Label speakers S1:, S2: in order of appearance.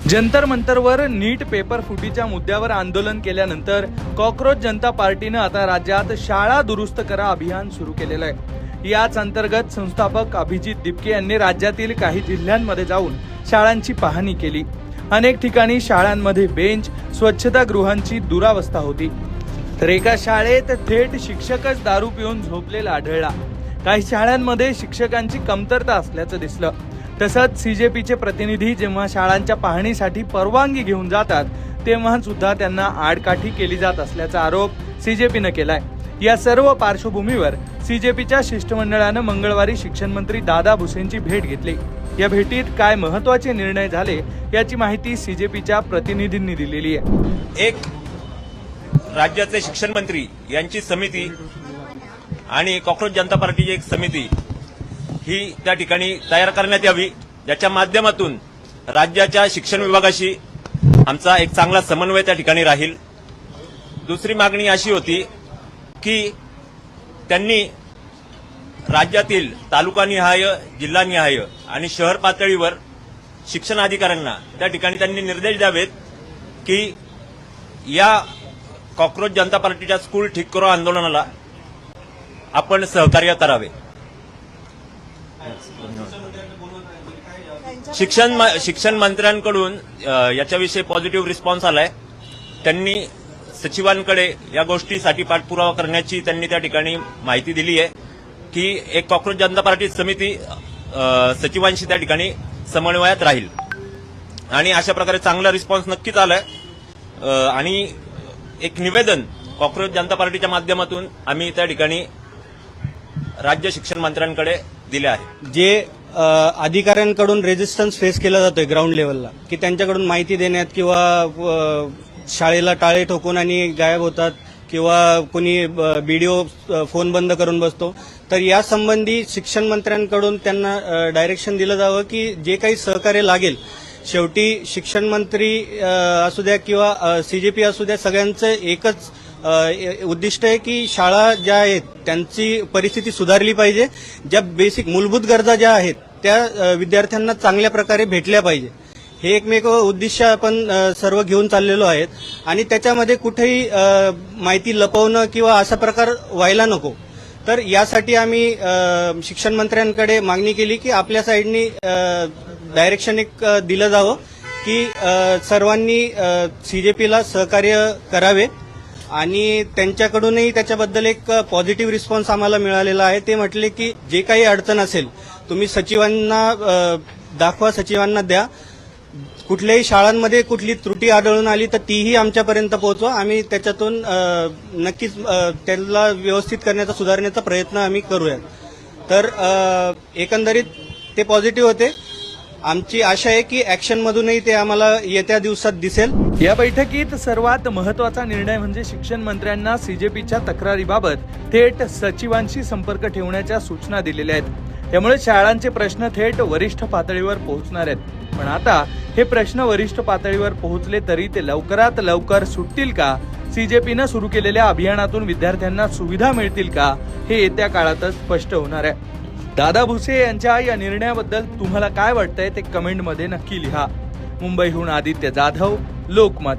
S1: जंतर मंतरवर नीट paper फुटीच्या मुद्द्यावर आंदोलन केल्यानंतर कॉक्रोच जनता पार्टीनं आता राज्यात शाळा दुरुस्त करा अभियान सुरू केलेलं आहे। याच अंतर्गत संस्थापक अभिजित दिपके यांनी राज्यातील काही जिल्ह्यांमध्ये जाऊन शाळांची पाहणी केली। अनेक ठिकाणी शाळांमध्ये बेंच, स्वच्छतागृहांची दुरावस्था होती, तर एका शाळेत थेट शिक्षकच दारू पिऊन झोपलेला आढळला। काही शाळांमध्ये शिक्षकांची कमतरता असल्याचं दिसलं। तसंच सीजेपीचे प्रतिनिधी जेव्हा शाळांच्या पाहणीसाठी परवानगी घेऊन जातात तेव्हा सुद्धा त्यांना आडकाठी केली जात असल्याचा आरोप सीजेपीनं केलाय। या सर्व पार्श्वभूमीवर सीजेपीच्या शिष्टमंडळानं मंगळवारी शिक्षण मंत्री दादा भुसेंची भेट घेतली। या भेटीत काय महत्त्वाचे निर्णय झाले याची माहिती सीजेपीच्या प्रतिनिधींनी दिलेली आहे।
S2: एक राज्याचे शिक्षण मंत्री यांची समिती आणि कॉक्रोच जनता पार्टीची एक समिती ही त्या ठिकाणी तयार करण्यात यावी, ज्याच्या माध्यमातून राज्याच्या शिक्षण विभागाशी आमचा एक चांगला समन्वय त्या ठिकाणी राहील। दुसरी मागणी अशी होती की त्यांनी राज्यातील तालुकानिहाय, जिल्हानिहाय आणि शहर पातळीवर शिक्षण अधिकाऱ्यांना त्या ठिकाणी त्यांनी निर्देश द्यावेत की या कॉक्रोच जनता पार्टीच्या स्कूल ठीक करो आंदोलनाला आपण सहकार्य करावे। शिक्षण मंत्र्यांकडून याच्याविषयी पॉझिटिव्ह रिस्पॉन्स आलाय। त्यांनी सचिवांकडे या गोष्टीसाठी पाठपुरावा करण्याची त्यांनी त्या ठिकाणी माहिती दिली आहे की एक कॉक्रोच जनता पार्टी समिती सचिवांशी त्या ठिकाणी समन्वयात राहील आणि अशा प्रकारे चांगला रिस्पॉन्स नक्कीच आलाय। आणि एक निवेदन कॉक्रोच जनता पार्टीच्या माध्यमातून आम्ही त्या ठिकाणी राज्य शिक्षण मंत्र्यांकडे दिले आहे।
S3: जे अधिकाऱ्यांकडून रेजिस्टन्स फेस केला जातोय ग्राउंड लेवलला की त्यांच्याकडून माहिती देण्यात किंवा शाळेला टाळे ठोकून आणि गायब होतात किंवा कोणी व्हिडिओ फोन बंद करून बसतो, तर या संबंधी शिक्षण मंत्र्यांकडून त्यांना डायरेक्शन दिलं जावं की जे काही सहकार्य लागेल, शेवटी शिक्षण मंत्री असू द्या किंवा सीजेपी असू द्या, सगळ्यांचं एकच उद्दिष्ट आहे की शाळा ज्या आहेत त्यांची परिस्थिती सुधारली पाहिजे। ज्या बेसिक मूलभूत गरजा ज्या आहेत त्या विद्यार्थ्यांना चांगल्या प्रकारे भेटल्या पाहिजे, हे एकमेव उद्दिष्ट आपण सर्व घेऊन चाललेलो आहेत आणि त्याच्यामध्ये कुठेही माहिती लपवणं किंवा असा प्रकार व्हायला नको। तर यासाठी आम्ही शिक्षण मंत्र्यांकडे मागणी केली की आपल्या साईडनी डायरेक्शन एक दिलं जावं की सर्वांनी सीजेपीला सहकार्य करावे आणि त्यांच्याकडूनही त्याच्याबद्दल एक पॉझिटिव्ह रिस्पॉन्स आम्हाला मिळालेला आहे। ते म्हटले की जे काही अडचण असेल तुम्ही सचिवांना दाखवा, सचिवांना द्या। कुठल्याही शाळांमध्ये कुठली त्रुटी आढळून आली तर तीही आमच्यापर्यंत पोहोचवा, आम्ही त्याच्यातून नक्कीच त्याला व्यवस्थित करण्याचा, सुधारण्याचा प्रयत्न आम्ही करूयात। तर एकंदरीत ते पॉझिटिव्ह होते। आमची आशा आहे की ऍक्शनमधूनही ते आम्हाला येत्या दिवसात दिसेल।
S1: या बैठकीत सर्वात महत्त्वाचा निर्णय म्हणजे शिक्षण मंत्र्यांना सीजेपीच्या तक्रारीबाबत थेट सचिवांशी संपर्क ठेवण्याच्या सूचना दिलेल्या आहेत। त्यामुळे शाळांचे प्रश्न थेट वरिष्ठ पातळीवर पोहोचणार आहेत। पण आता हे प्रश्न वरिष्ठ पातळीवर पोहोचले तरी ते लवकरात लवकर सुटतील का? सीजेपीनं सुरू केलेल्या अभियानातून विद्यार्थ्यांना सुविधा मिळतील का? हे येत्या काळातच स्पष्ट होणार आहे। दादा भुसे यांच्या या निर्णयाबद्दल तुम्हाला काय वाटतंय ते कमेंटमध्ये नक्की लिहा। मुंबईहून आदित्य जाधव, लोकमत।